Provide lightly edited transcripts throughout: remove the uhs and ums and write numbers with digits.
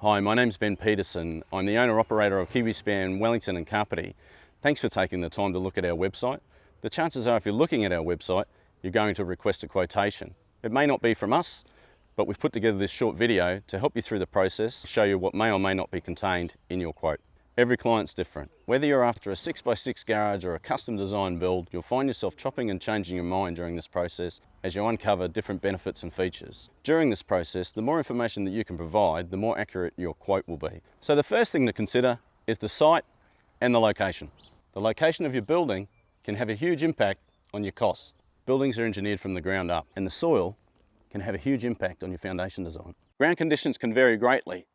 Hi, my name's Ben Peterson. I'm the owner-operator of KiwiSpanNZ Wellington Kapiti. Thanks for taking the time to look at our website. The chances are if you're looking at our website, you're going to request a quotation. It may not be from us, but we've put together this short video to help you through the process, show you what may or may not be contained in your quote. Every client's different. Whether you're after a 6x6 garage or a custom design build, you'll find yourself chopping and changing your mind during this process as you uncover different benefits and features. During this process, the more information that you can provide, the more accurate your quote will be. So the first thing to consider is the site and the location. The location of your building can have a huge impact on your costs. Buildings are engineered from the ground up, and the soil can have a huge impact on your foundation design. Ground conditions can vary greatly,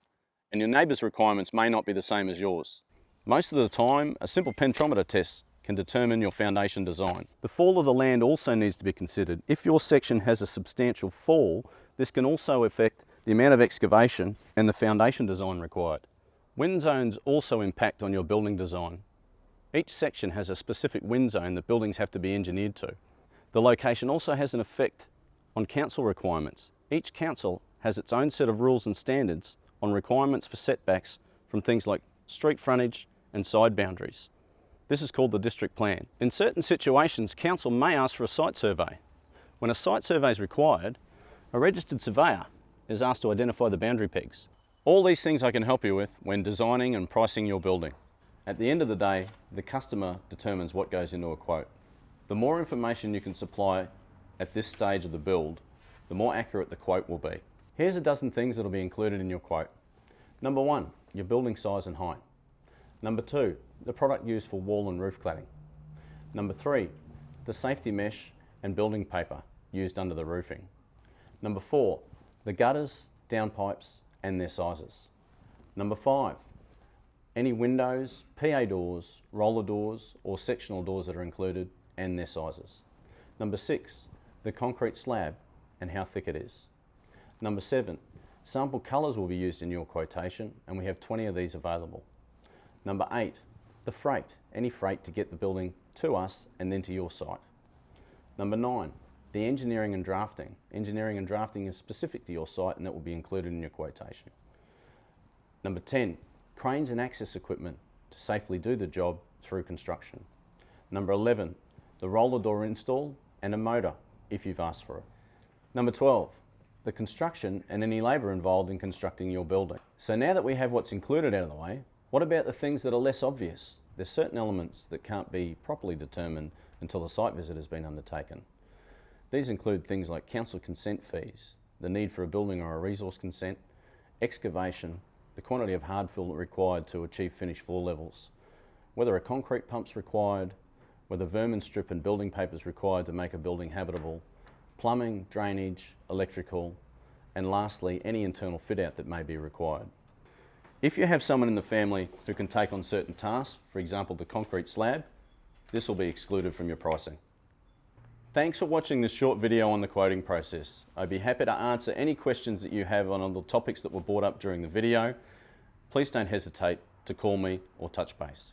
and your neighbour's requirements may not be the same as yours. Most of the time, a simple pentrometer test can determine your foundation design. The fall of the land also needs to be considered. If your section has a substantial fall, this can also affect the amount of excavation and the foundation design required. Wind zones also impact on your building design. Each section has a specific wind zone that buildings have to be engineered to. The location also has an effect on council requirements. Each council has its own set of rules and standards on requirements for setbacks from things like street frontage and side boundaries. This is called the district plan. In certain situations, council may ask for a site survey. When a site survey is required, a registered surveyor is asked to identify the boundary pegs. All these things I can help you with when designing and pricing your building. At the end of the day, the customer determines what goes into a quote. The more information you can supply at this stage of the build, the more accurate the quote will be. Here's a dozen things that will be included in your quote. Number 1, your building size and height. Number 2, the product used for wall and roof cladding. Number 3, the safety mesh and building paper used under the roofing. Number 4, the gutters, downpipes and their sizes. Number 5, any windows, PA doors, roller doors or sectional doors that are included and their sizes. Number 6, the concrete slab and how thick it is. Number 7, sample colours will be used in your quotation, and we have 20 of these available. Number 8, the freight, any freight to get the building to us and then to your site. Number 9, the engineering and drafting. Engineering and drafting is specific to your site and that will be included in your quotation. Number 10, cranes and access equipment to safely do the job through construction. Number 11, the roller door install and a motor if you've asked for it. Number 12, the construction and any labour involved in constructing your building. So now that we have what's included out of the way, what about the things that are less obvious? There's certain elements that can't be properly determined until a site visit has been undertaken. These include things like council consent fees, the need for a building or a resource consent, excavation, the quantity of hard fill required to achieve finished floor levels, whether a concrete pump's required, whether vermin strip and building paper is required to make a building habitable, plumbing, drainage, electrical, and lastly, any internal fit out that may be required. If you have someone in the family who can take on certain tasks, for example the concrete slab, this will be excluded from your pricing. Thanks for watching this short video on the quoting process. I'd be happy to answer any questions that you have on the topics that were brought up during the video. Please don't hesitate to call me or touch base.